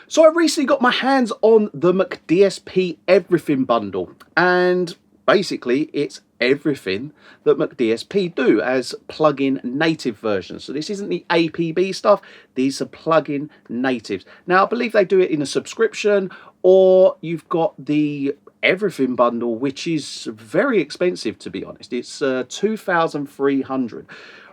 So I recently got my hands on the McDSP Everything bundle, and basically it's everything that McDSP do as plug-in native versions. So this isn't the APB stuff, these are plug-in natives. Now I believe they do it in a subscription, or you've got the Everything bundle, which is very expensive, to be honest. It's 2,300,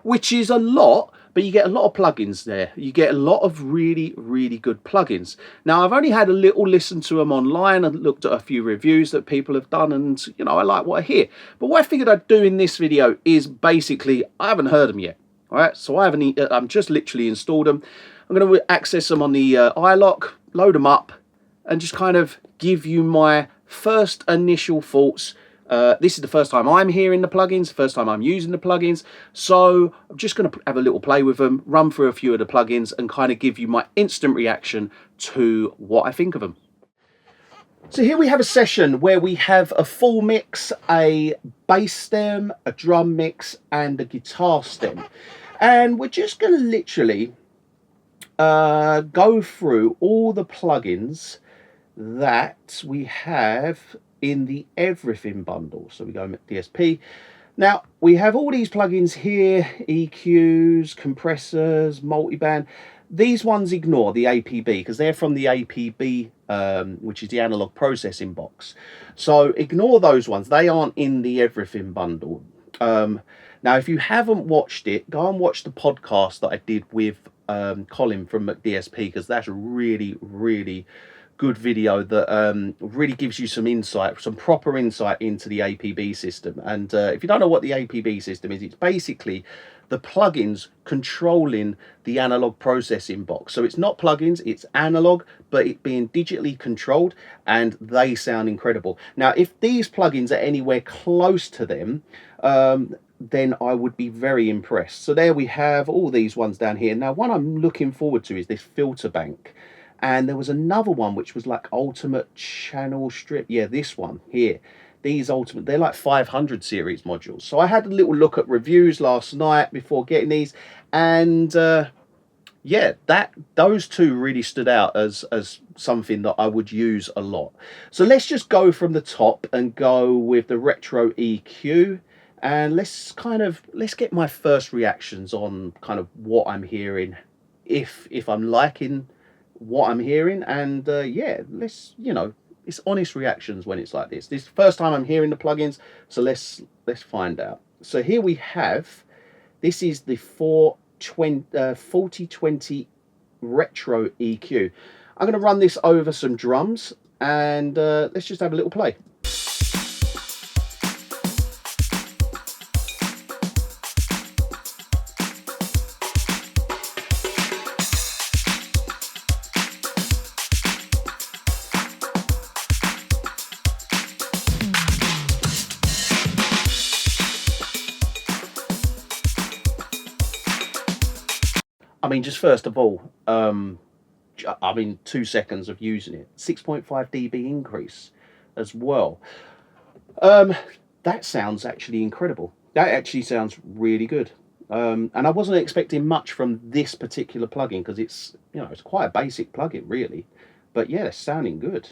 which is a lot, but you get a lot of plugins there. You get a lot of really, really good plugins. Now, I've only had a little listen to them online and looked at a few reviews that people have done, and, you know, I like what I hear. But what I figured I'd do in this video is basically, I haven't heard them yet, all right? So I'm just literally installed them. I'm going to access them on the iLock, load them up, and just kind of give you my first initial thoughts. This is the first time I'm hearing the plugins, first time I'm using the plugins, so I'm just going to have a little play with them, run through a few of the plugins, and kind of give you my instant reaction to what I think of them. So here we have a session where we have a full mix, a bass stem, a drum mix, and a guitar stem. And we're just going to literally go through all the plugins that we have in the Everything bundle. So we go McDSP. Now we have all these plugins here: EQs, compressors, multiband. These ones ignore the APB because they're from the APB, which is the analog processing box. So ignore those ones. They aren't in the Everything bundle. Now, if you haven't watched it, go and watch the podcast that I did with Colin from McDSP, because that's a really, really good video that really gives you some insight, some proper insight into the APB system. And if you don't know what the APB system is, it's basically the plugins controlling the analog processing box. So it's not plugins, it's analog, but it being digitally controlled, and they sound incredible. Now, if these plugins are anywhere close to them, then I would be very impressed. So there we have all these ones down here. Now, one I'm looking forward to is this FilterBank. And there was another one which was like Ultimate Channel Strip. Yeah, this one here. These Ultimate, they're like 500 series modules. So I had a little look at reviews last night before getting these. And yeah, those two really stood out as something that I would use a lot. So let's just go from the top and go with the Retro EQ. And let's get my first reactions on kind of what I'm hearing, if I'm liking what I'm hearing. And yeah, let's, you know, it's honest reactions when it's like this. This is the first time I'm hearing the plugins, so let's find out. So here we have, this is the 4020 Retro EQ. I'm going to run this over some drums, and let's just have a little play. I mean, just first of all, I mean, 2 seconds of using it, 6.5 dB increase as well. That sounds actually incredible. That actually sounds really good. And I wasn't expecting much from this particular plugin, because it's, you know, it's quite a basic plugin really, but yeah, it's sounding good.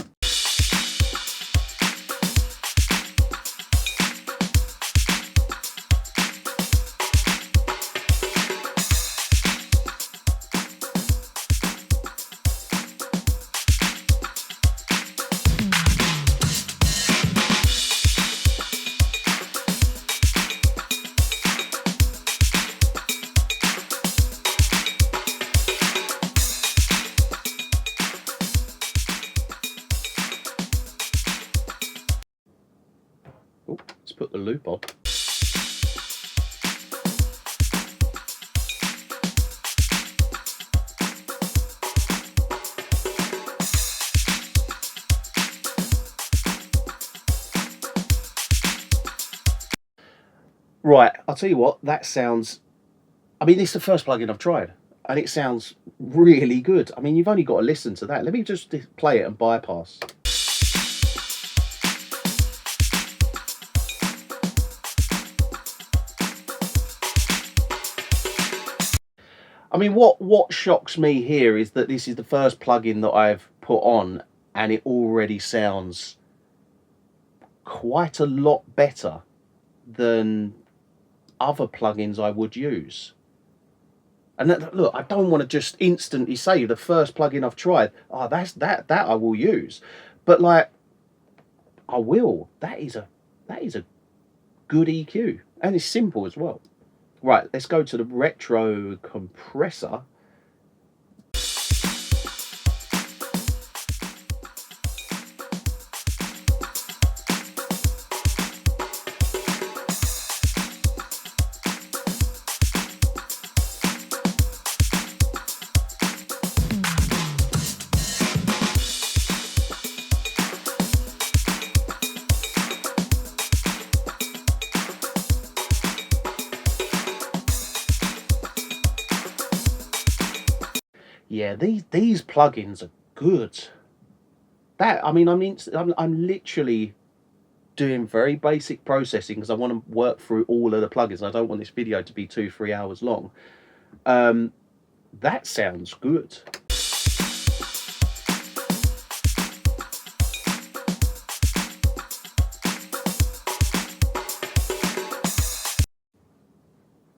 Oh, let's put the loop on. Right, I'll tell you what, that sounds, I mean, this is the first plugin I've tried, and it sounds really good. I mean, you've only got to listen to that. Let me just play it and bypass. I mean, what shocks me here is that this is the first plugin that I've put on, and it already sounds quite a lot better than other plugins I would use. And that, look, I don't want to just instantly say the first plugin I've tried, oh, that I will use, but like, I will. That is a good EQ, and it's simple as well. Right, let's go to the Retro Compressor. Yeah, these plugins are good. That, I mean, I'm literally doing very basic processing because I want to work through all of the plugins. I don't want this video to be 2-3 hours long. That sounds good.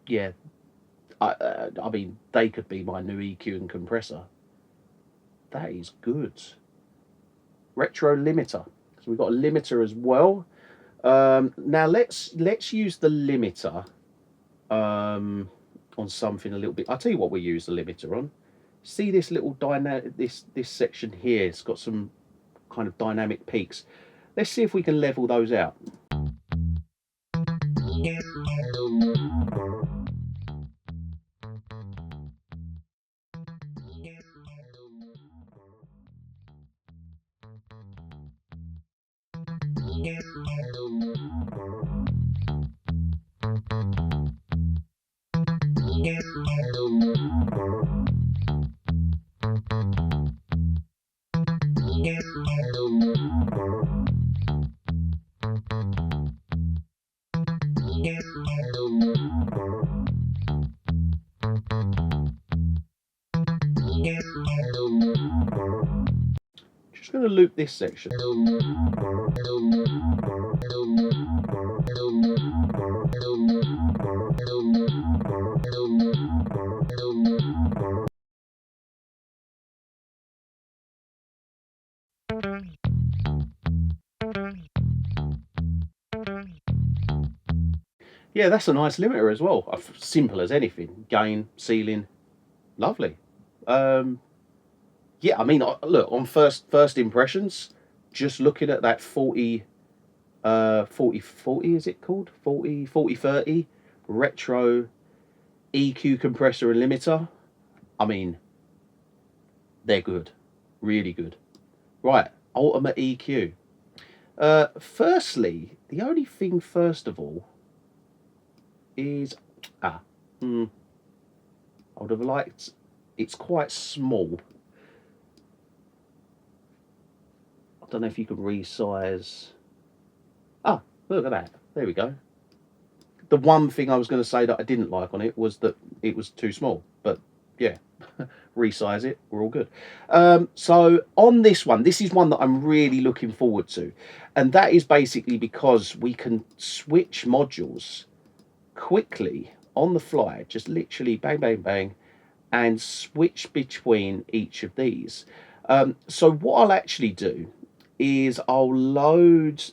Yeah, I mean, they could be my new EQ and compressor. That is good. Retro limiter. So we've got a limiter as well. Now let's use the limiter on something a little bit. I'll tell you what we use the limiter on. See this little dynamic, this section here, it's got some kind of dynamic peaks. Let's see if we can level those out. Just going to loop this section. Yeah, that's a nice limiter as well. Simple as anything. Gain, ceiling, lovely. Yeah, I mean, look, on first impressions, just looking at that 40 is it called? 40-30 retro EQ compressor and limiter. I mean, they're good, really good. Right, ultimate EQ. Firstly, the only thing first of all is I would have liked, it's quite small. I don't know if you can resize. Ah, look at that. There we go. The one thing I was going to say that I didn't like on it was that it was too small. But yeah, resize it. We're all good. So on this one, this is one that I'm really looking forward to. And that is basically because we can switch modules quickly on the fly. Just literally bang, bang, bang. And switch between each of these. So what I'll actually do is I'll load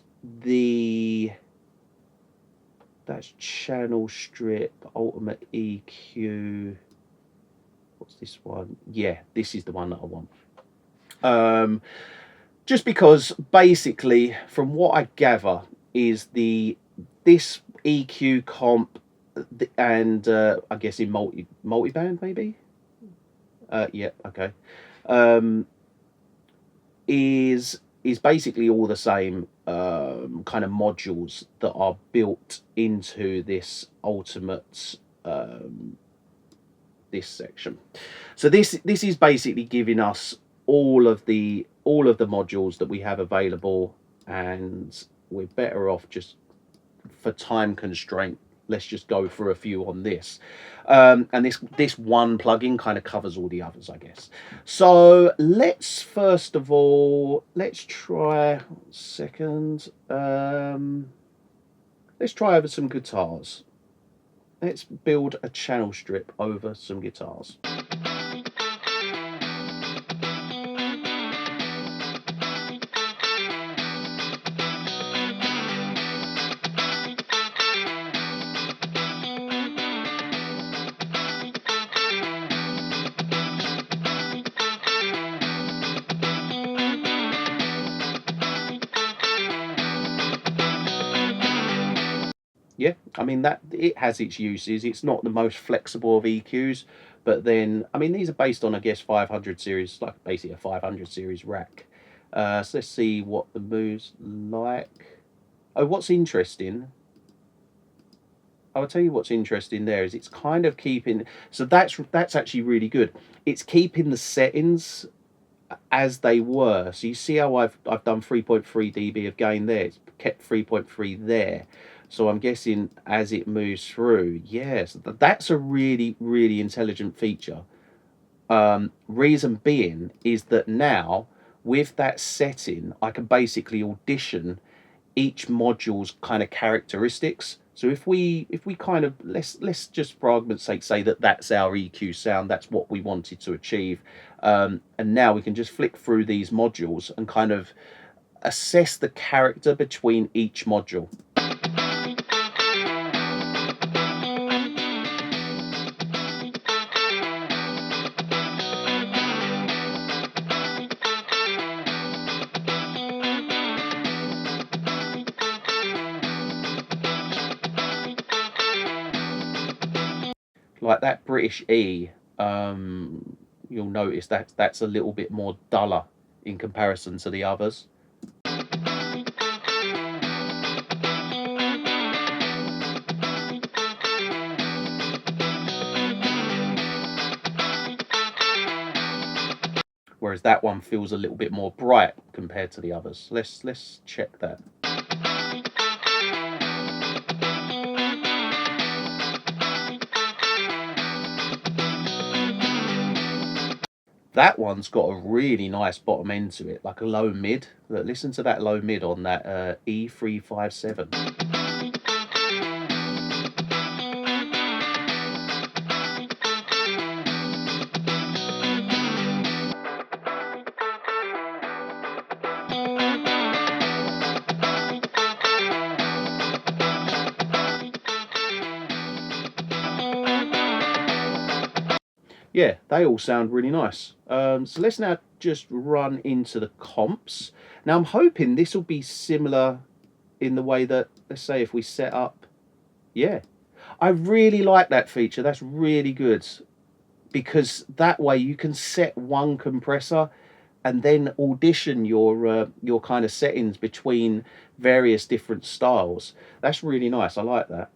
that's channel strip, ultimate EQ. What's this one? Yeah, this is the one that I want. Just because basically from what I gather is this EQ comp and I guess in multiband maybe. Yeah, okay. Is basically all the same kind of modules that are built into this ultimate this section. So this is basically giving us all of the modules that we have available, and we're better off just for time constraint let's just go through a few on this. And this one plugin kind of covers all the others, I guess. So let's first of all, let's try let's try over some guitars. Let's build a channel strip over some guitars. Yeah, I mean, that it has its uses. It's not the most flexible of EQs, but then, I mean, these are based on, I guess, 500 series, like basically a 500 series rack. So let's see what the moves like. Oh, what's interesting, I'll tell you what's interesting there is it's kind of keeping, so that's actually really good. It's keeping the settings as they were. So you see how I've done 3.3 dB of gain there. It's kept 3.3 there. So I'm guessing as it moves through, yes, that's a really, really intelligent feature. Reason being is that now with that setting, I can basically audition each module's kind of characteristics. So if we kind of, let's just for argument's sake say that that's our EQ sound, that's what we wanted to achieve, and now we can just flick through these modules and kind of assess the character between each module. Like that British E, you'll notice that that's a little bit more duller in comparison to the others. Whereas that one feels a little bit more bright compared to the others. Let's check that. That one's got a really nice bottom end to it, like a low mid. Look, listen to that low mid on that E357. Yeah, they all sound really nice. So let's now just run into the comps. Now I'm hoping this will be similar in the way that, let's say if we set up, yeah. I really like that feature, that's really good. Because that way you can set one compressor and then audition your kind of settings between various different styles. That's really nice, I like that.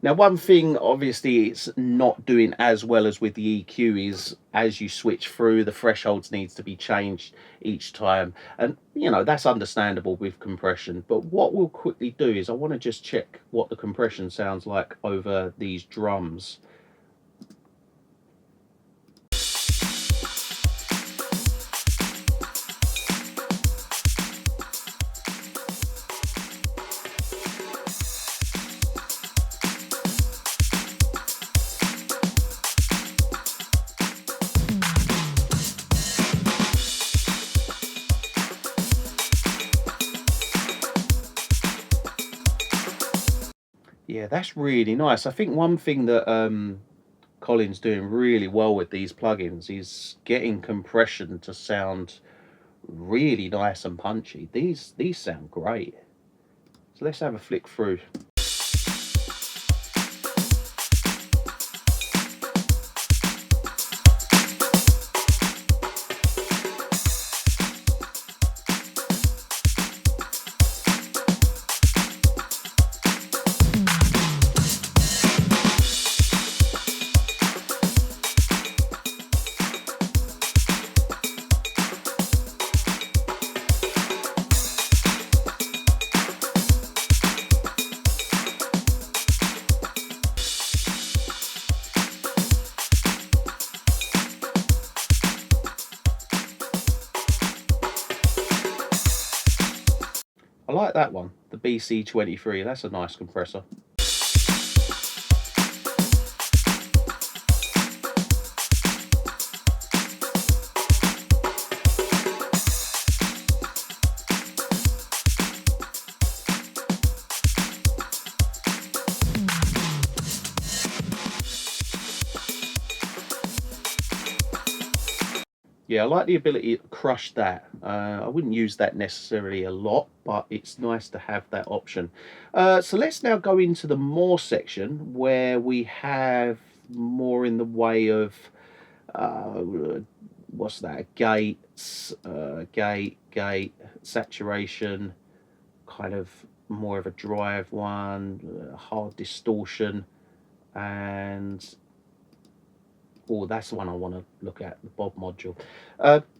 Now, one thing obviously it's not doing as well as with the EQ is as you switch through, the thresholds needs to be changed each time. And, you know, that's understandable with compression. But what we'll quickly do is I want to just check what the compression sounds like over these drums. Yeah, that's really nice. I think one thing that Colin's doing really well with these plugins is getting compression to sound really nice and punchy. These sound great. So let's have a flick through. I like that one, the BC23, that's a nice compressor. Yeah, I like the ability to crush that. I wouldn't use that necessarily a lot, but it's nice to have that option. So let's now go into the more section where we have more in the way of, what's that, gates, gate, saturation, kind of more of a drive one, hard distortion, and oh, that's the one I want to look at, the Bob module.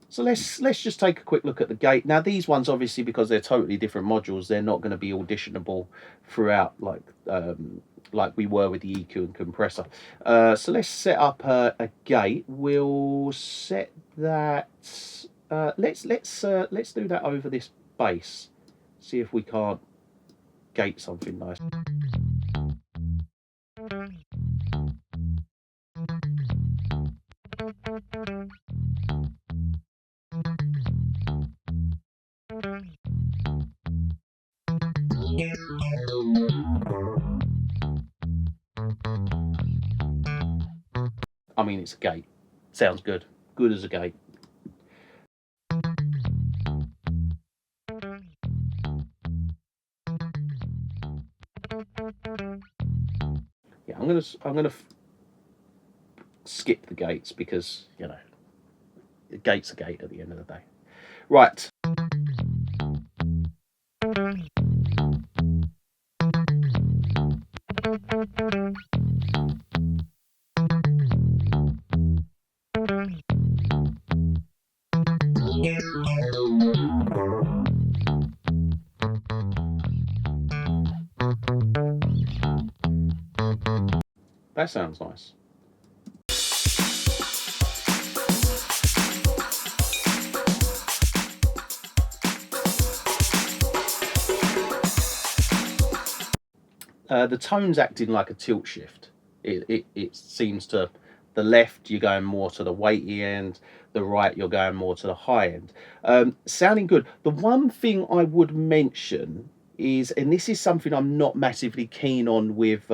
So let's just take a quick look at the gate. Now these ones, obviously, because they're totally different modules, they're not going to be auditionable throughout like we were with the EQ and compressor. So let's set up a gate. We'll set that. Let's do that over this bass. See if we can't gate something nice. I mean, it's a gate. Sounds good. Good as a gate. Yeah, I'm gonna skip the gates because, you know, the gate's a gate at the end of the day. Right. That sounds nice. The tone's acting like a tilt shift. It seems to, the left you're going more to the weighty end, the right you're going more to the high end. Sounding good. The one thing I would mention is, and this is something I'm not massively keen on with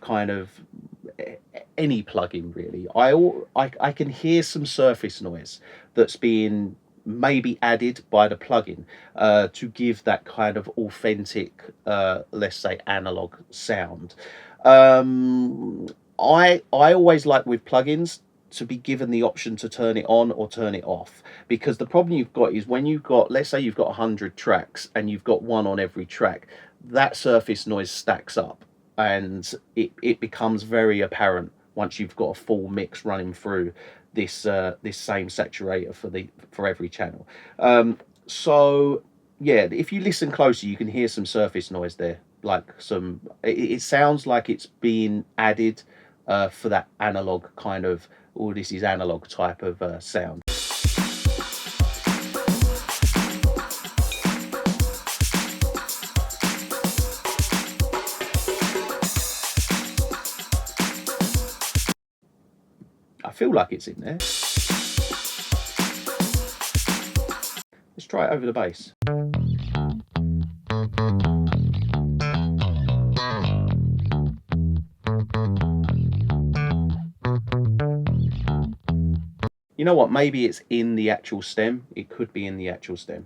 kind of any plugin really. I can hear some surface noise that's being maybe added by the plugin to give that kind of authentic, let's say, analog sound. I always like with plugins to be given the option to turn it on or turn it off, because the problem you've got is when you've got, let's say you've got 100 tracks and you've got one on every track, that surface noise stacks up and it becomes very apparent once you've got a full mix running through this this same saturator for every channel. So yeah, if you listen closely, you can hear some surface noise there, like some, it sounds like it's being added for that analog kind of, oh, this is analog type of sound. I feel like it's in there. Let's try it over the bass. You know what, maybe it's in the actual stem. It could be in the actual stem.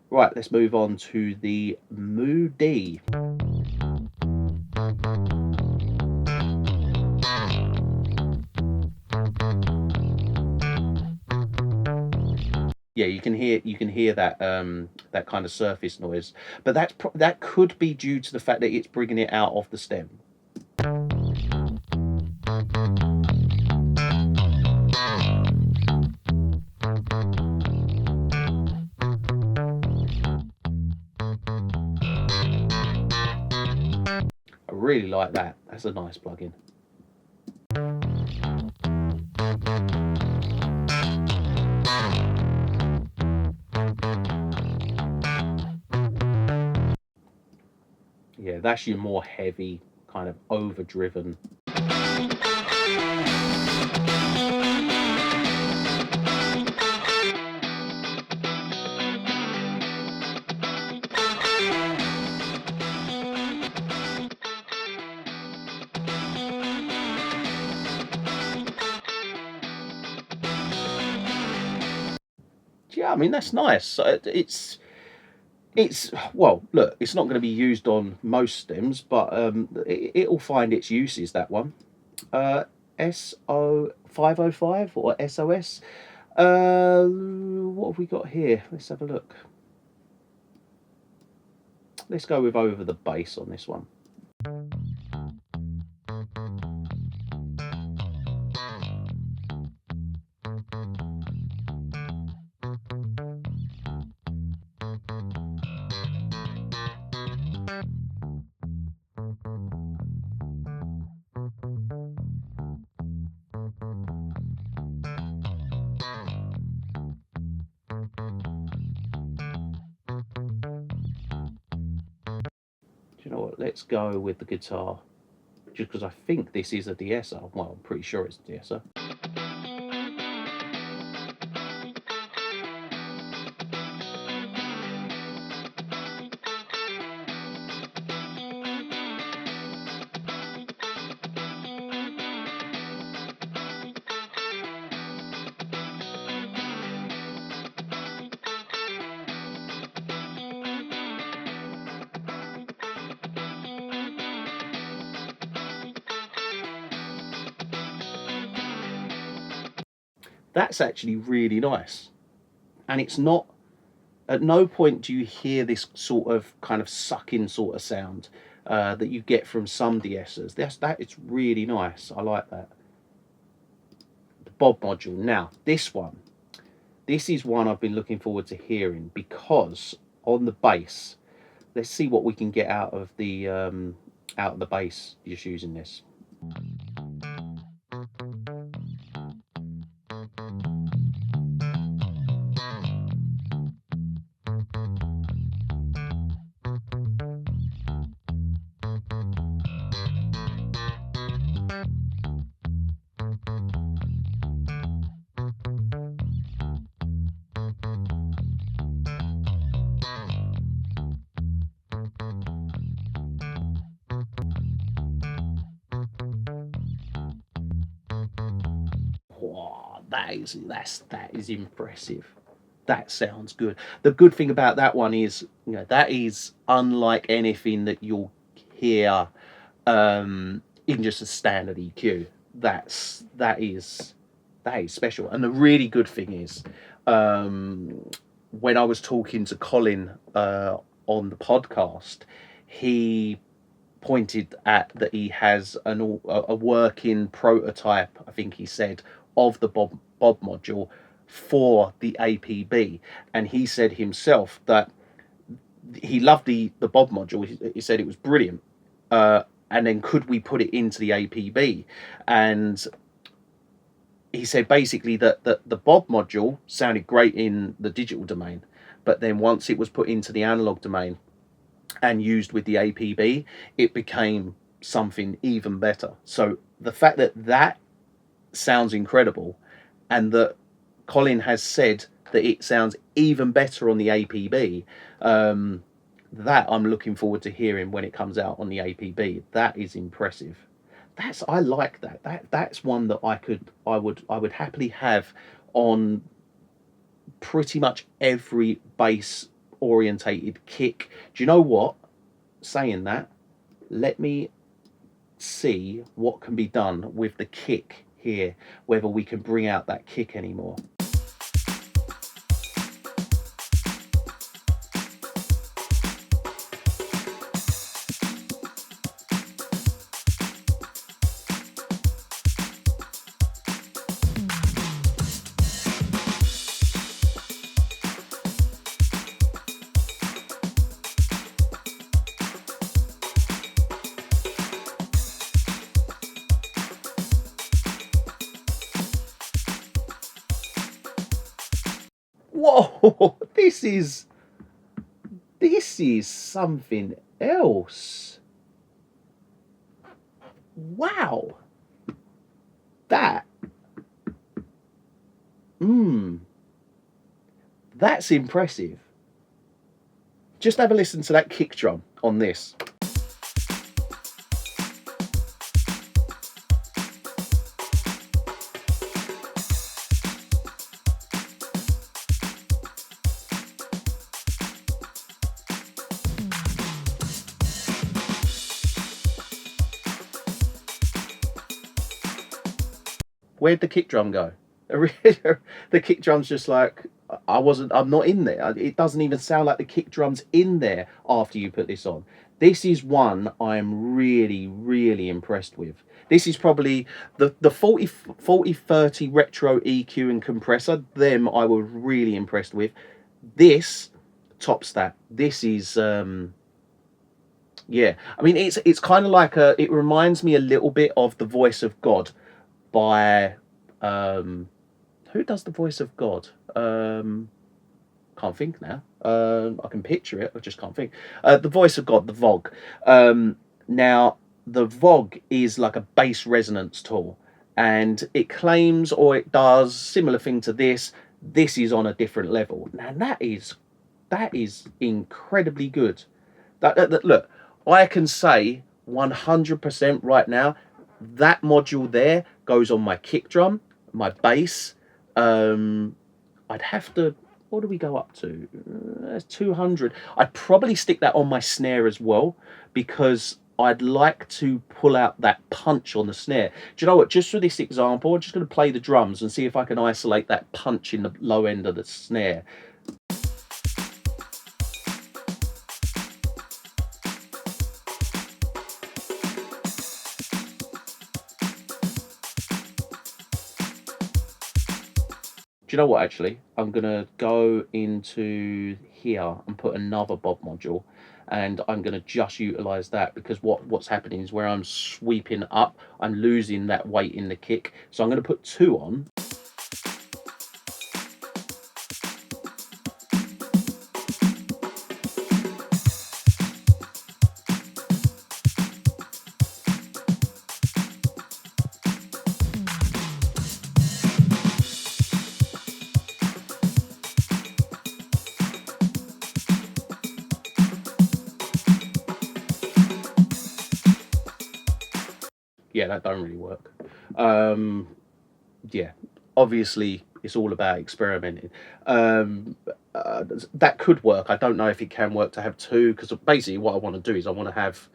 Right, let's move on to the Moody. Yeah, you can hear that that kind of surface noise, but that could be due to the fact that it's bringing it out of the stem. I really like that. That's a nice plugin. Yeah, that's your more heavy, kind of overdriven. Yeah, I mean, that's nice. It's well, look, it's not going to be used on most stems, but it'll find its uses, that one. SO505 or SOS. What have we got here? Let's have a look. Let's go with over the bass on this one. You know what, let's go with the guitar, just because I think this is a de-esser. Well, I'm pretty sure it's a de-esser. That's actually really nice, and it's not, at no point do you hear this sort of kind of sucking sort of sound that you get from some de-essers. It's really nice. I like that. The Bob module. Now this is one I've been looking forward to hearing, because on the bass, let's see what we can get out of the bass just using this. Wow, that is impressive. That sounds good. The good thing about that one is, you know, that is unlike anything that you'll hear in just a standard EQ. That is special. And the really good thing is, when I was talking to Colin on the podcast, he pointed at that he has a working prototype, I think he said, of the Bob module for the APB, and he said himself that he loved the Bob module. He said it was brilliant, and then could we put it into the APB? And he said basically that the Bob module sounded great in the digital domain, but then once it was put into the analog domain and used with the APB, it became something even better. So the fact that that sounds incredible, and that Colin has said that it sounds even better on the APB, that I'm looking forward to hearing when it comes out on the APB. That is impressive. I like that. That's one that I would happily have on pretty much every bass orientated kick. Do you know what? Saying that, let me see what can be done with the kick here, whether we can bring out that kick anymore. Whoa, this is something else. Wow. That's impressive. Just have a listen to that kick drum on this. Where'd the kick drum go? The kick drum's just like, I'm not in there. It doesn't even sound like the kick drum's in there after you put this on. This is one I'm really, really impressed with. This is probably the 4030 Retro EQ and compressor. Them I was really impressed with. This tops that. This is, yeah. I mean, it's kind of like it reminds me a little bit of The Voice of God by, who does The Voice of God? Can't think now. I can picture it, I just can't think. The Voice of God, the Vogue. Now, the Vogue is like a bass resonance tool, and it claims, or it does, similar thing to this. This is on a different level. Now, that is incredibly good. Look, I can say 100% right now, that module there goes on my kick drum, my bass. I'd have to, what do we go up to? 200. I'd probably stick that on my snare as well, because I'd like to pull out that punch on the snare. Do you know what? Just for this example, I'm just going to play the drums and see if I can isolate that punch in the low end of the snare. Do you know what, actually? I'm going to go into here and put another Bob module, and I'm going to just utilize that, because what's happening is where I'm sweeping up, I'm losing that weight in the kick. So I'm going to put 2 on. Yeah, that don't really work. Yeah, obviously it's all about experimenting. That could work. I don't know if it can work to have 2, because basically what I want to do is I want to have,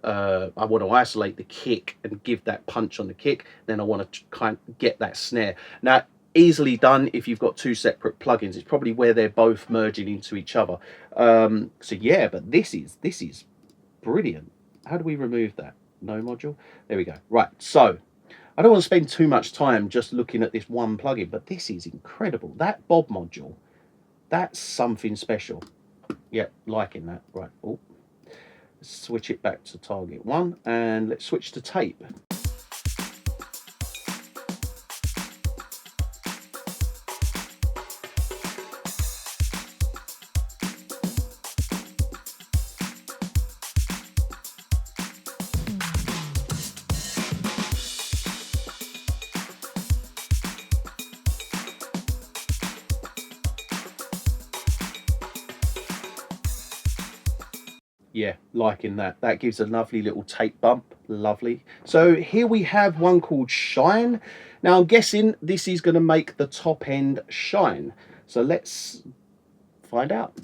I want to isolate the kick and give that punch on the kick. Then I want to kind of get that snare. Now, easily done if you've got 2 separate plugins. It's probably where they're both merging into each other. So yeah, but this is brilliant. How do we remove that? No module. There we go. Right, so I don't want to spend too much time just looking at this one plugin, but this is incredible. That Bob module, that's something special. Yep, liking that. Right, oh, let's switch it back to target 1, and let's switch to tape. Yeah, liking that. That gives a lovely little tape bump. Lovely. So here we have one called Shine. Now I'm guessing this is going to make the top end shine. So let's find out.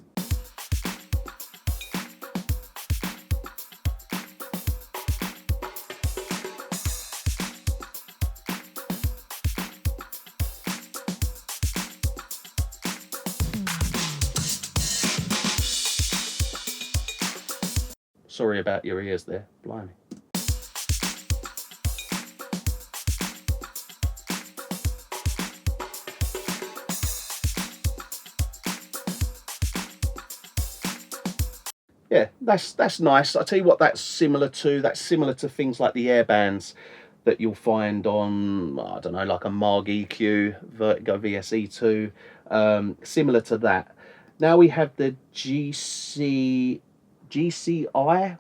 Sorry about your ears there, blimey. Yeah, that's nice. I tell you what, that's similar to things like the air bands that you'll find on, I don't know, like a Marg EQ, Vertigo VSE2, similar to that. Now we have the GCI,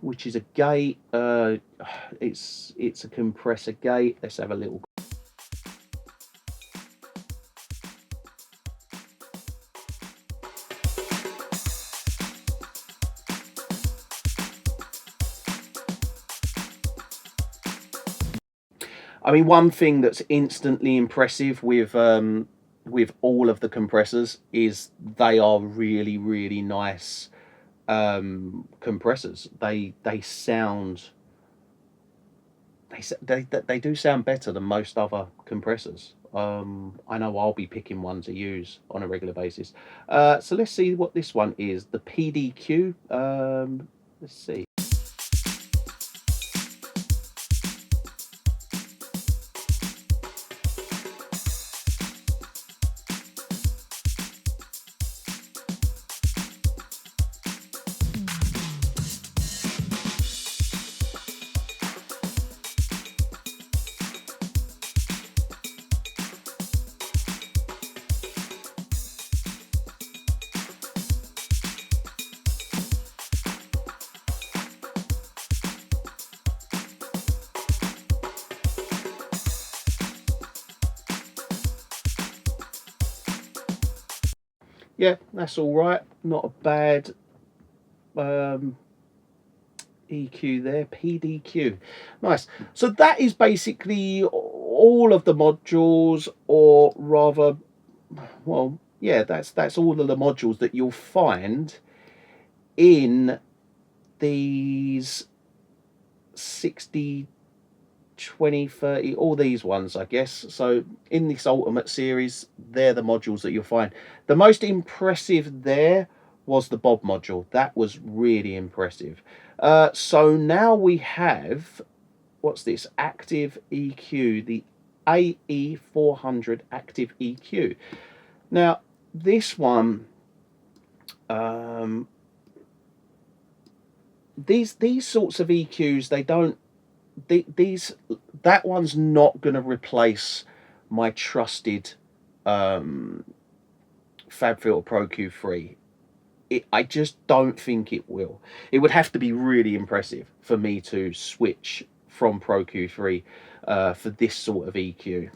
which is a gate. It's a compressor gate. Let's have a little. I mean, one thing that's instantly impressive with all of the compressors is they are really nice compressors. They sound they do sound better than most other compressors. I know I'll be picking one to use on a regular basis. So let's see what this one is. The PDQ. Let's see. Yeah, that's all right. Not a bad EQ there, PDQ. Nice. So that is basically all of the modules, or rather, well, yeah, that's all of the modules that you'll find in these 60, 20, 30, all these ones, I guess. So in this Ultimate series, they're the modules that you'll find. The most impressive there was the Bob module. That was really impressive. So now we have, what's this? Active EQ, the AE400 Active EQ. Now, this one, these sorts of EQs, they don't, that one's not going to replace my trusted FabFilter Pro Q3. I just don't think it will. It would have to be really impressive for me to switch from Pro Q3 for this sort of EQ.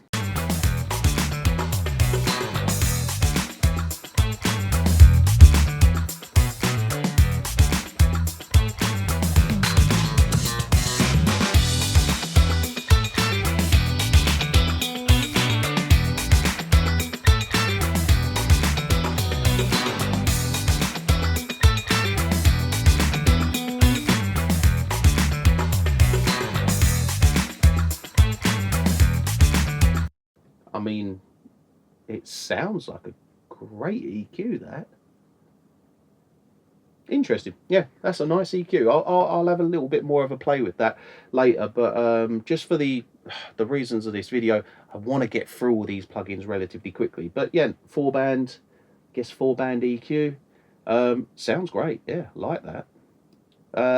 I mean, it sounds like a great EQ, that. Interesting. Yeah, that's a nice EQ. I'll have a little bit more of a play with that later, but just for the reasons of this video, I want to get through all these plugins relatively quickly. But yeah, 4-band, guess 4-band EQ. Sounds great. Yeah, like that.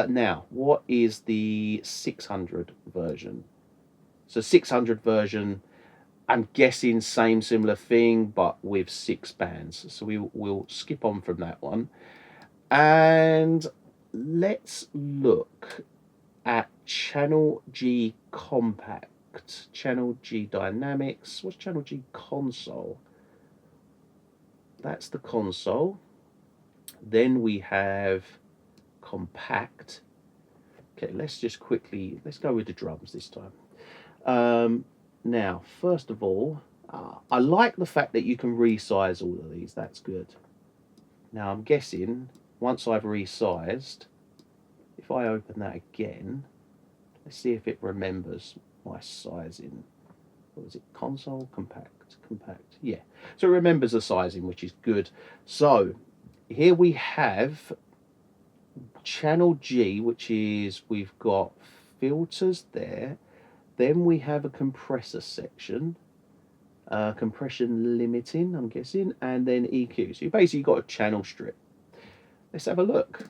Now, what is the 600 version? So 600 version, I'm guessing same similar thing, but with 6 bands. So we'll skip on from that one. And let's look at Channel G Compact, Channel G Dynamics. What's Channel G Console? That's the console. Then we have compact. Okay, let's just quickly, let's go with the drums this time. Now, first of all, I like the fact that you can resize all of these. That's good. Now, I'm guessing once I've resized, if I open that again, let's see if it remembers my sizing. What was it? Console, compact, compact. Yeah. So it remembers the sizing, which is good. So here we have channel G, which is, we've got filters there. Then we have a compressor section, compression limiting, I'm guessing, and then EQ. So you basically got a channel strip. Let's have a look.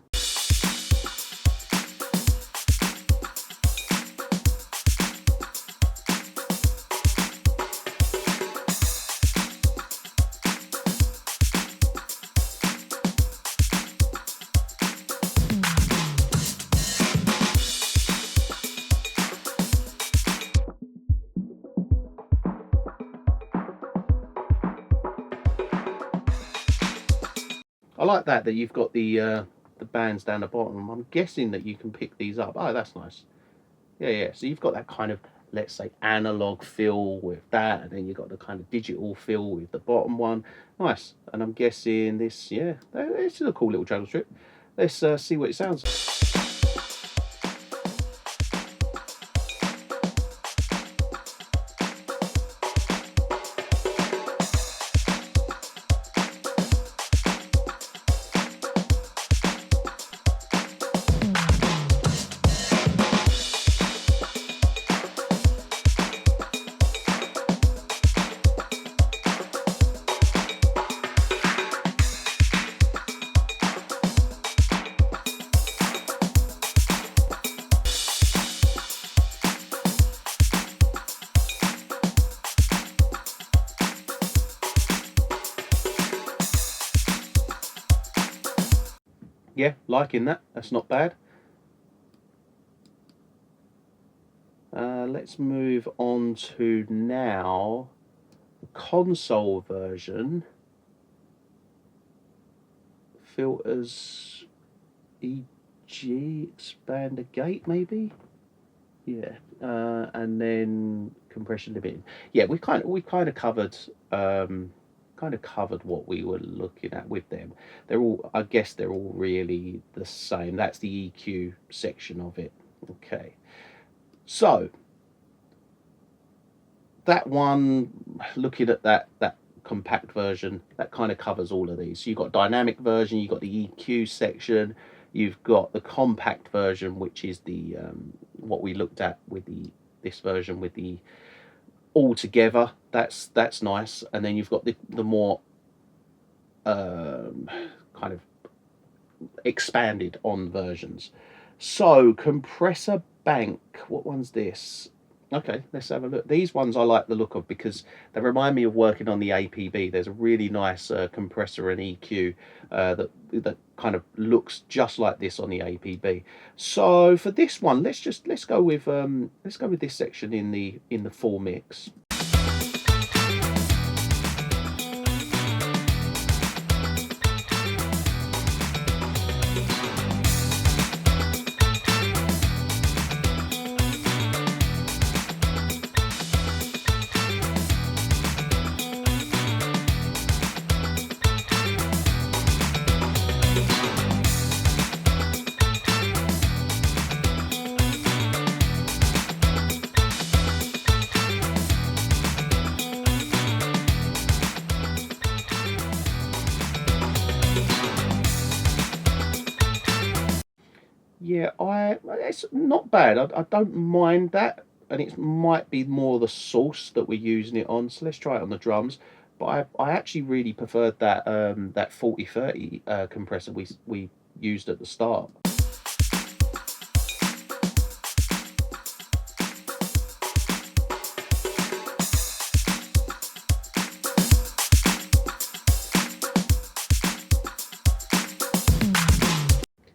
I like that you've got the bands down the bottom. I'm guessing that you can pick these up. Oh, that's nice. Yeah. So you've got that kind of, let's say, analog feel with that, and then you've got the kind of digital feel with the bottom one. Nice. And I'm guessing this, yeah, this is a cool little channel strip. Let's see what it sounds like. Yeah, liking that. That's not bad. Let's move on to now the console version. Filters, EG, expand the gate maybe. Yeah, and then compression limiting. Yeah, we kind of covered what we were looking at with them. They're all, I guess they're all really the same. That's the EQ section of it. Okay, so that one, looking at that compact version, that kind of covers all of these. So you've got dynamic version, you've got the EQ section, you've got the compact version, which is the what we looked at with this version with the all together. That's nice. And then you've got the more kind of expanded on versions. So CompressorBank, what one's this? Okay, let's have a look. These ones I like the look of because they remind me of working on the APB. There's a really nice compressor and EQ that kind of looks just like this on the APB. So for this one, let's go with this section in the full mix. Yeah, it's not bad. I don't mind that, and it might be more the source that we're using it on. So let's try it on the drums. But I actually really preferred that that 4030 compressor we used at the start.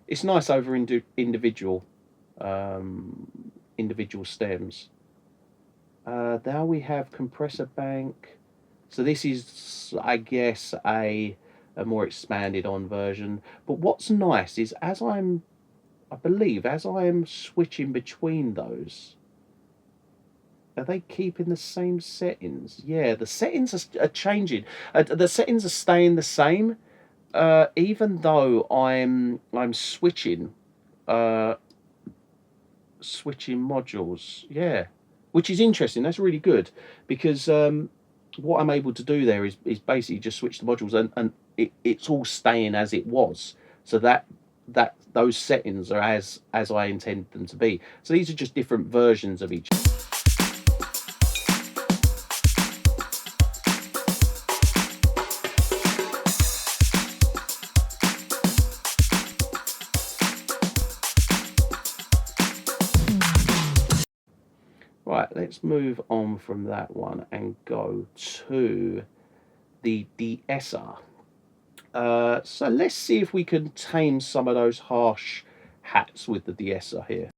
It's nice over individual stems. Now we have CompressorBank. So this is, I guess, a more expanded on version. But what's nice is as I'm I believe as I am switching between those, are they keeping the same settings? Yeah, the settings are changing. The settings are staying the same, even though I'm switching switching modules. Yeah, which is interesting. That's really good, because what I'm able to do there is basically just switch the modules, and it's all staying as it was. So that those settings are as I intended them to be. So these are just different versions of each. Right, let's move on from that one and go to the De-esser. So let's see if we can tame some of those harsh hats with the De-esser here.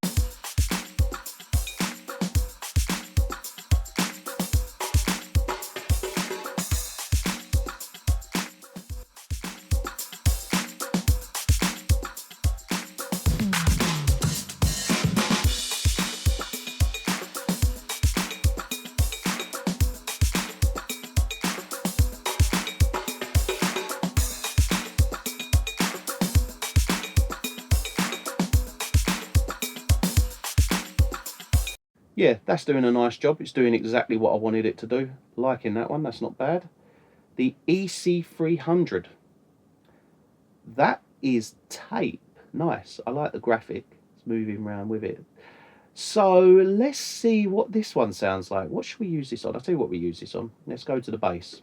Yeah, that's doing a nice job. It's doing exactly what I wanted it to do. Liking that one, that's not bad. The EC300. That is tape. Nice. I like the graphic. It's moving around with it. So let's see what this one sounds like. What should we use this on? I'll tell you what we use this on. Let's go to the bass.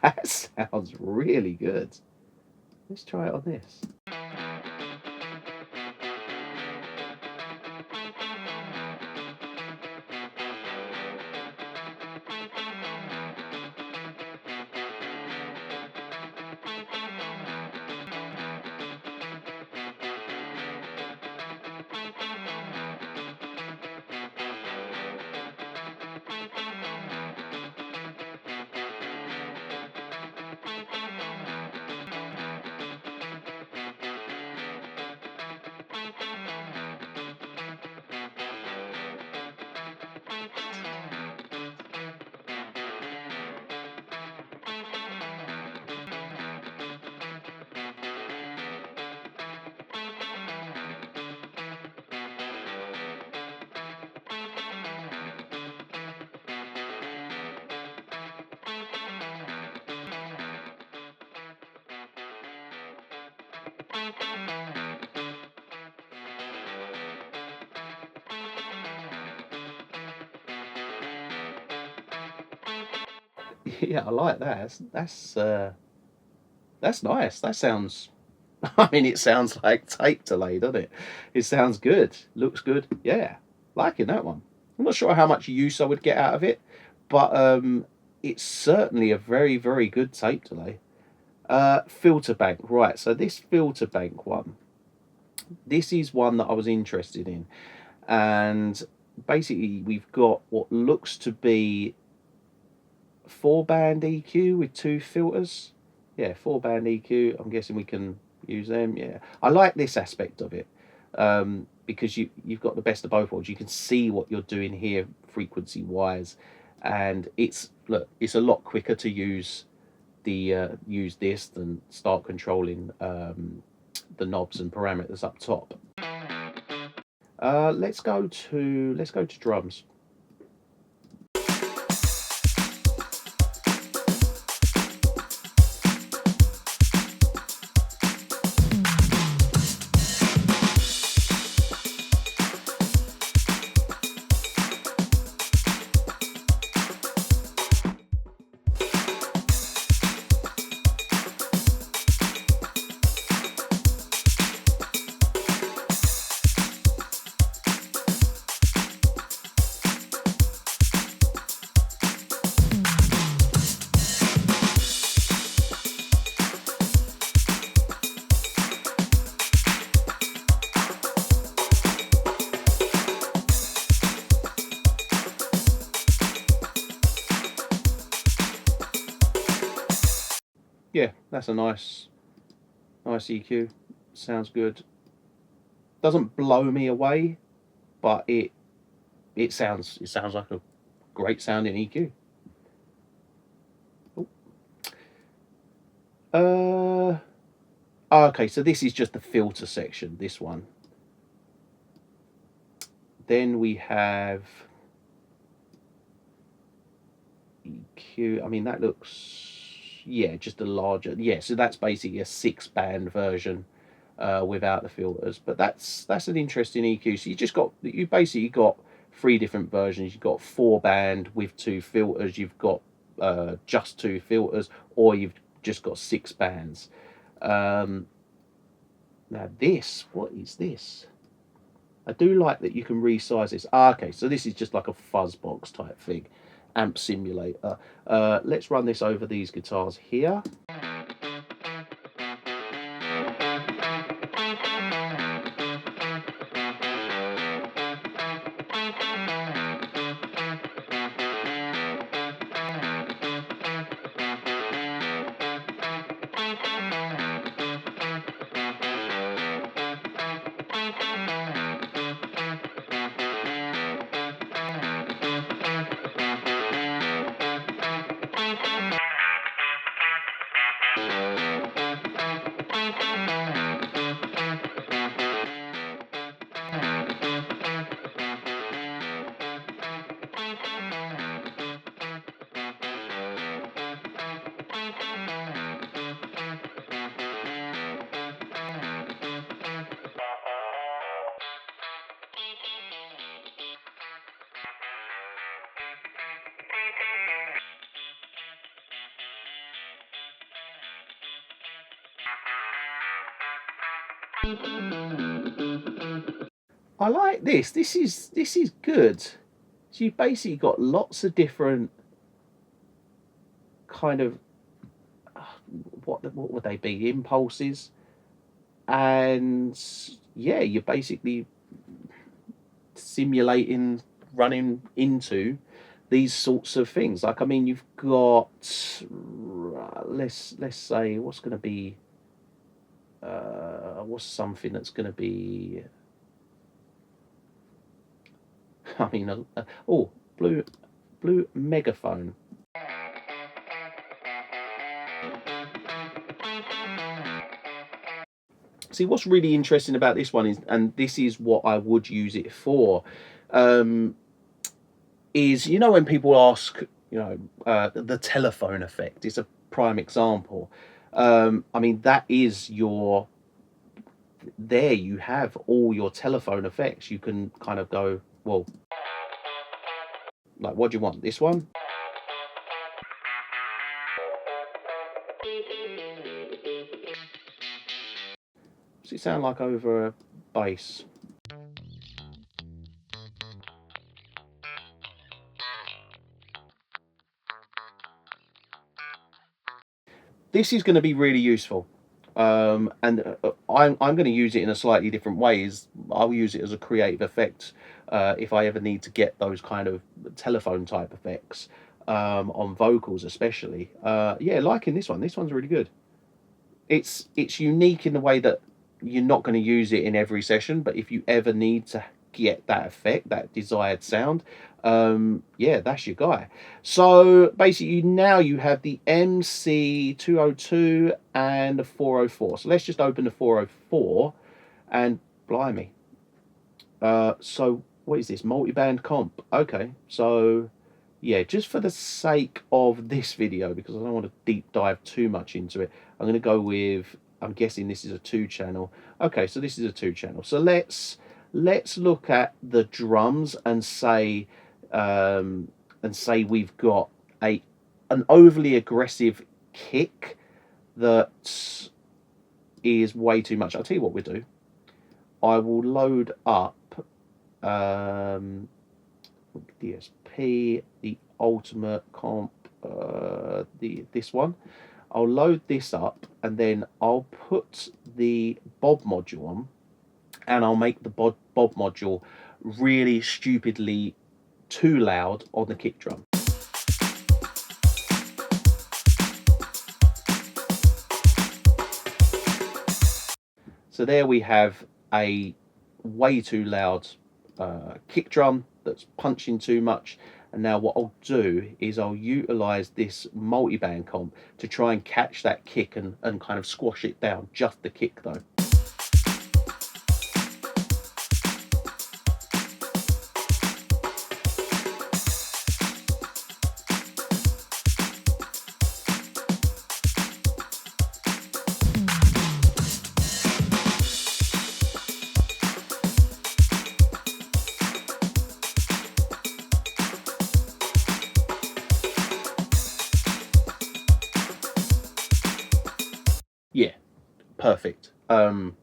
That sounds really good. Let's try it on this. Yeah, I like that. That's nice. That sounds. I mean, it sounds like tape delay, doesn't it? It sounds good. Looks good. Yeah, liking that one. I'm not sure how much use I would get out of it, but it's certainly a very, very good tape delay. FilterBank. Right. So this FilterBank one. This is one that I was interested in, and basically we've got what looks to be 4-band EQ with 2 filters. Yeah, 4-band EQ. I'm guessing we can use them. Yeah, I like this aspect of it, because you've got the best of both worlds. You can see what you're doing here frequency wise, and it's a lot quicker to use this than start controlling the knobs and parameters up top. Let's go to drums. yeah, that's a nice EQ. Sounds good. Doesn't blow me away, but it sounds like a great sounding EQ. Okay, so this is just the filter section, this one. Then we have EQ. I mean, that looks, yeah, just a larger, yeah, so that's basically a 6-band version without the filters. But that's an interesting EQ. So you basically got 3 different versions. You've got 4-band with 2 filters, you've got just 2 filters, or you've just got 6 bands. Now this, what is this? I do like that you can resize this. Okay, so this is just like a fuzz box type thing, amp simulator. Let's run this over these guitars here. I like this. This is good. So you've basically got lots of different kind of what would they be, impulses, and yeah, you're basically simulating running into these sorts of things. Like, I mean, you've got let's say what's going to be what's something that's going to be, I mean, oh, blue megaphone. See, what's really interesting about this one is, and this is what I would use it for, is, you know, when people ask, you know, the telephone effect is a prime example. I mean, that is your, there you have all your telephone effects. You can kind of go, well, like, what do you want? This one? Does it sound like over a bass? This is going to be really useful, and I'm going to use it in a slightly different ways. I'll use it as a creative effect if I ever need to get those kind of telephone type effects on vocals, especially. Yeah, liking this one. This one's really good. It's unique in the way that you're not going to use it in every session, but if you ever need to get that effect, that desired sound, yeah, that's your guy. So basically now you have the MC202 and the 404. So let's just open the 404 and blimey. So what is this? Multiband comp. Okay, so yeah, just for the sake of this video, because I don't want to deep dive too much into it, I'm going to go with, I'm guessing this is a 2-channel. Okay, so this is a 2-channel. So let's look at the drums and say we've got an overly aggressive kick that is way too much. I'll tell you what we'll do. I will load up DSP, the ultimate comp, this one. I'll load this up and then I'll put the Bob module on, and I'll make the Bob module really stupidly too loud on the kick drum. So there we have a way too loud kick drum that's punching too much. And now what I'll do is I'll utilize this multiband comp to try and catch that kick and kind of squash it down, just the kick though. Yeah, perfect. That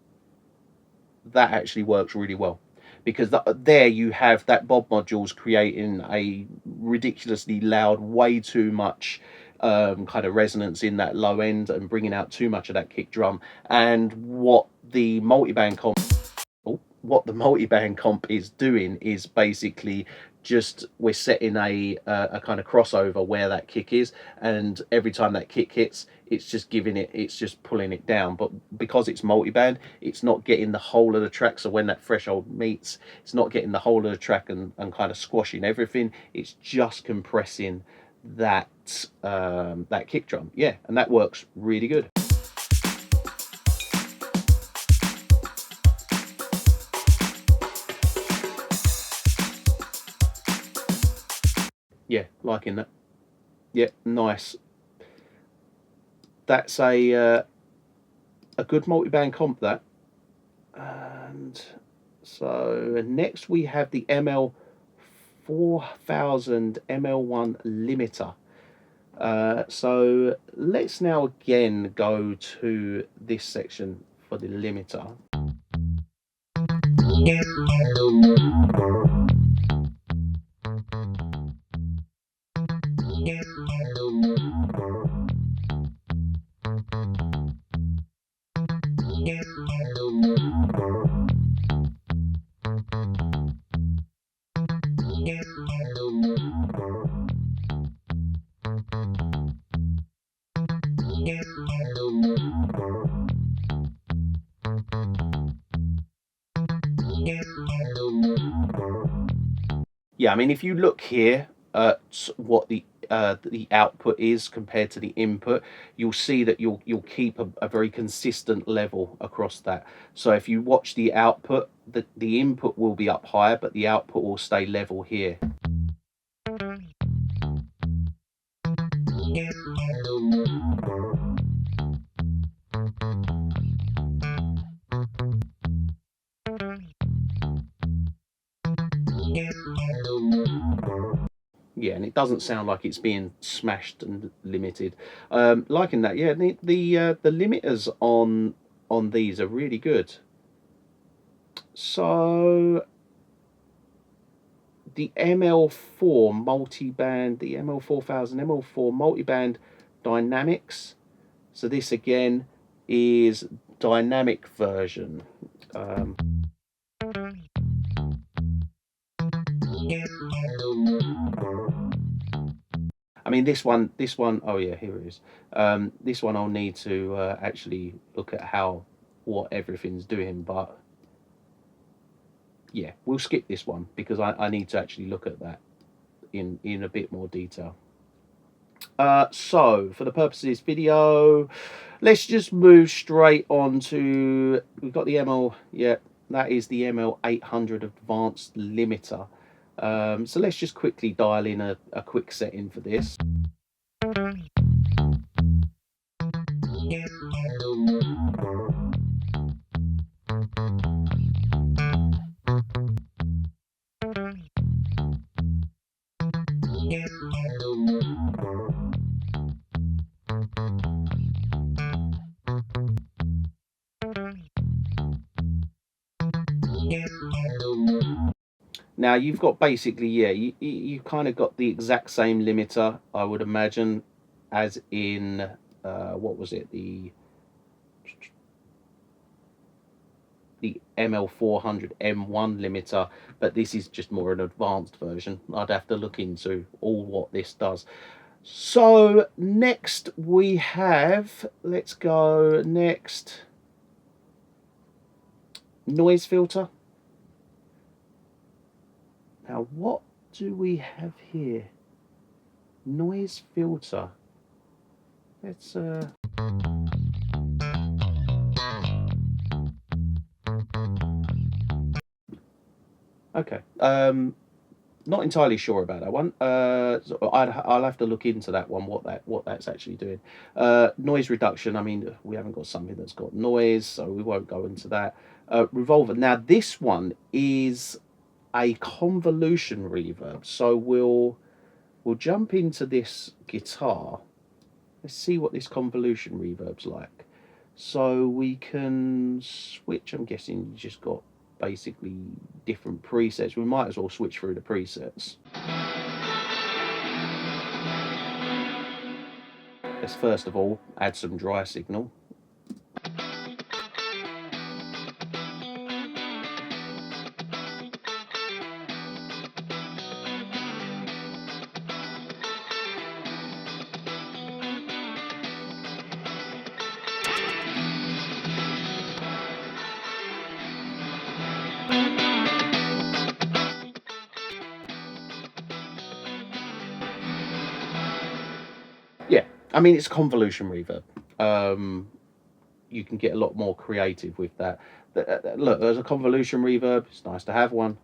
actually works really well, because there you have that Bob modules creating a ridiculously loud, way too much kind of resonance in that low end and bringing out too much of that kick drum. And what the multiband comp is doing is basically just we're setting a kind of crossover where that kick is, and every time that kick hits, it's just pulling it down. But because it's multiband, it's not getting the whole of the track. So when that threshold meets, it's not getting the whole of the track and kind of squashing everything. It's just compressing that that kick drum. Yeah, and that works really good. Yeah, liking that. Yeah, nice. That's a good multiband comp, that. And so next we have the ML4000 ML1 limiter. So let's now again go to this section for the limiter. Yeah, I mean, if you look here at what the output is compared to the input, you'll see that you'll keep a very consistent level across that. So if you watch the output, the input will be up higher, but the output will stay level here. Yeah, and it doesn't sound like it's being smashed and limited. Liking that. Yeah, the limiters on these are really good. So the ML4 multiband, the ML4000 ML4 multiband dynamics. So this again is dynamic version. I mean, this one, oh yeah, here it is. This one I'll need to actually look at what everything's doing, but yeah, we'll skip this one because I need to actually look at that in a bit more detail. So for the purpose of this video, let's just move straight on to, we've got the ML, yeah, that is the ML800 advanced limiter. So let's just quickly dial in a quick setting for this. Now you've got basically, yeah, you kind of got the exact same limiter, I would imagine, as in what was it, the ML400 M1 limiter, but this is just more an advanced version. I'd have to look into all what this does. So next we have, let's go next. Noise filter. Now what do we have here? Noise filter. Let's okay. Not entirely sure about that one. So I'll have to look into that one. What that's actually doing. Noise reduction. I mean, we haven't got something that's got noise, so we won't go into that. Revolver. Now this one is a convolution reverb. So we'll jump into this guitar. Let's see what this convolution reverb's like. So we can switch. I'm guessing you just got basically different presets. We might as well switch through the presets. Let's first of all add some dry signal. Yeah, I mean, it's convolution reverb. You can get a lot more creative with that. Look, there's a convolution reverb. It's nice to have one.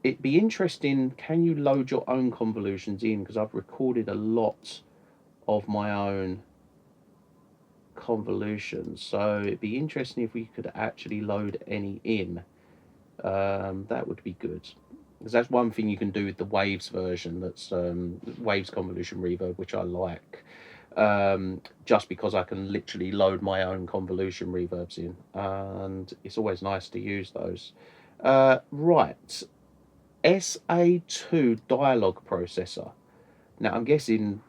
It'd be interesting, can you load your own convolutions in? Because I've recorded a lot of my own convolutions. So it'd be interesting if we could actually load any in. That would be good. Because that's one thing you can do with the Waves version, that's Waves convolution reverb, which I like, just because I can literally load my own convolution reverbs in, and it's always nice to use those. Right, SA2 dialogue processor. Now I'm guessing,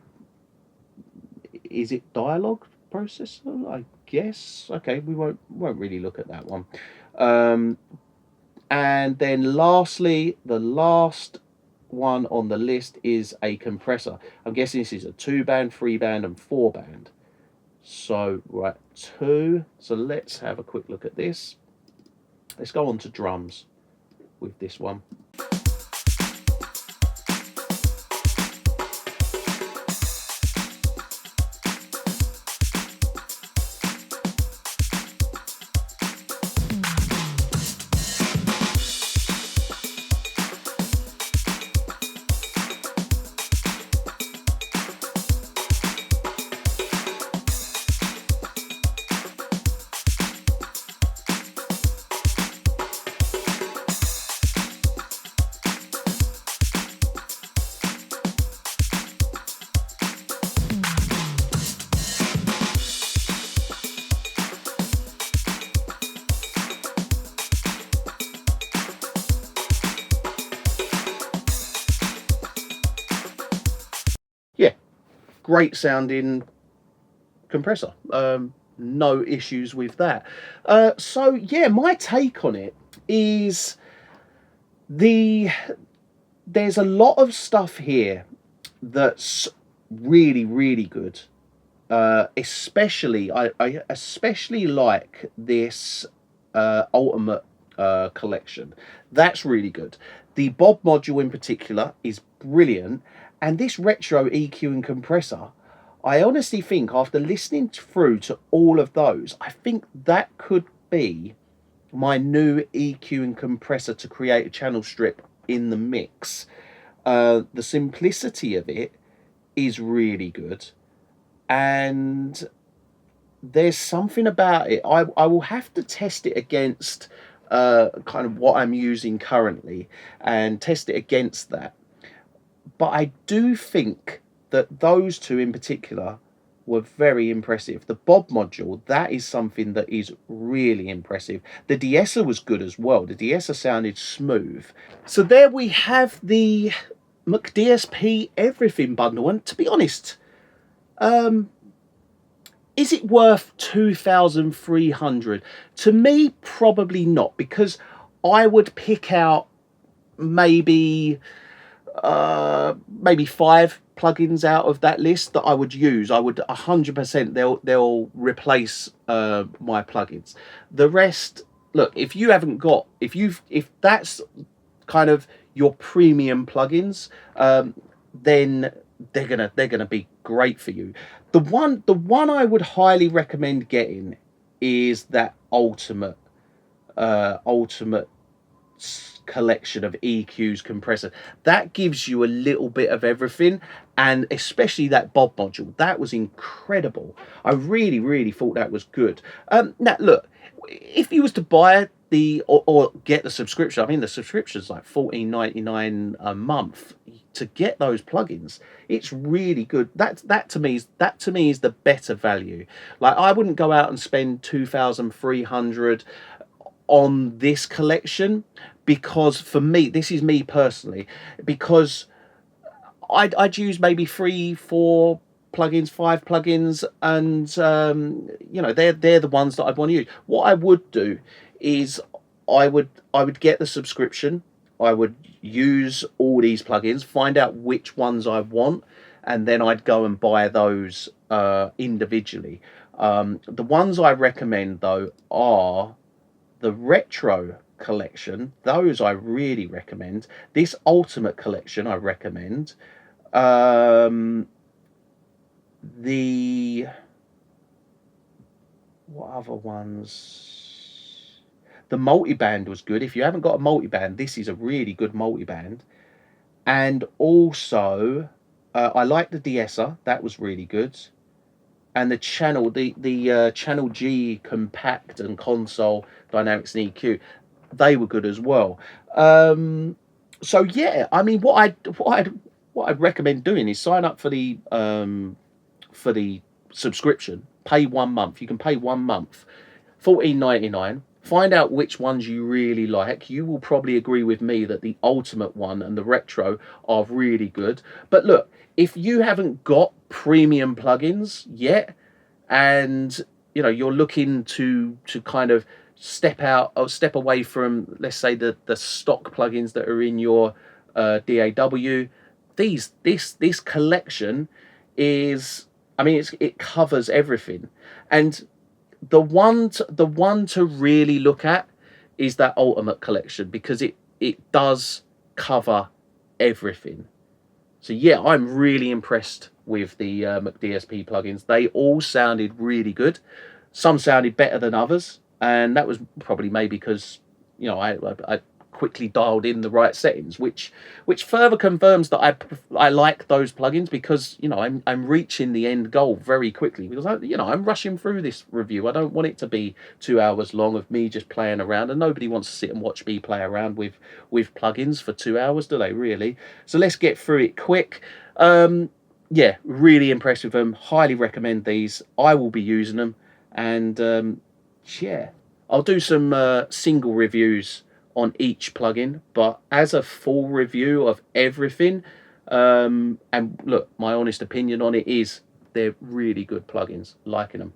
is it dialogue processor? I guess. Okay, we won't really look at that one. And then lastly, the last one on the list is a compressor. I'm guessing this is a 2-band, 3-band, and 4-band. So, right, 2. So let's have a quick look at this. Let's go on to drums with this one. Yeah, great sounding compressor. No issues with that. So yeah, my take on it is there's a lot of stuff here that's really good. Especially I especially like this Ultimate collection. That's really good. The Bob module in particular is brilliant, and this Retro EQ and compressor, I honestly think after listening through to all of those, I think that could be my new EQ and compressor to create a channel strip in the mix. The simplicity of it is really good, and there's something about it. I will have to test it against kind of what I'm using currently and test it against that. But I do think that those two in particular were very impressive. The Bob module, that is something that is really impressive. The De-esser was good as well. The De-esser sounded smooth. So there we have the McDSP everything bundle, and to be honest, is it worth 2,300? To me, probably not, because I would pick out maybe 5 plugins out of that list that I would use. I would 100%, they'll replace my plugins. The rest, look, if you haven't got, if that's kind of your premium plugins, then they're gonna be great for you. The one I would highly recommend getting is that ultimate collection of EQs compressor. That gives you a little bit of everything, and especially that Bob module, that was incredible. I really thought that was good. Now look, if you was to buy the or get the subscription, I mean the subscription's like $14.99 a month to get those plugins. It's really good. That to me is the better value. Like, I wouldn't go out and spend 2,300 on this collection, because for me, this is me personally, because I'd use maybe 3-4 plugins, 5 plugins, and you know, they're the ones that I'd want to use. What I would do is I would get the subscription, I would use all these plugins, find out which ones I want, and then I'd go and buy those individually. The ones I recommend though are the Retro collection. Those I really recommend. This Ultimate collection I recommend. The what other ones? The Multiband was good. If you haven't got a Multiband, this is a really good Multiband. And also, I like the De-esser. That was really good. And the channel, the Channel G Compact and Console Dynamics and EQ, they were good as well. So yeah, I mean, what I'd recommend doing is sign up for the subscription. Pay 1 month. You can pay 1 month, $14.99. Find out which ones you really like. You will probably agree with me that the Ultimate one and the Retro are really good. But look, if you haven't got premium plugins yet, and you know, you're looking to kind of step out or step away from, let's say, the stock plugins that are in your DAW, this collection is, I mean, it covers everything. And the one to really look at is that Ultimate collection, because it does cover everything. So yeah, I'm really impressed with the McDSP plugins. They all sounded really good. Some sounded better than others, and that was probably maybe because, you know, I quickly dialed in the right settings, which further confirms that I like those plugins, because, you know, I'm reaching the end goal very quickly, because I'm rushing through this review. I don't want it to be 2 hours long of me just playing around, and nobody wants to sit and watch me play around with plugins for 2 hours, do they really? So let's get through it quick. Yeah, really impressed with them. Highly recommend these. I will be using them, and yeah, I'll do some single reviews on each plugin, but as a full review of everything, and look, my honest opinion on it is they're really good plugins. Liking them.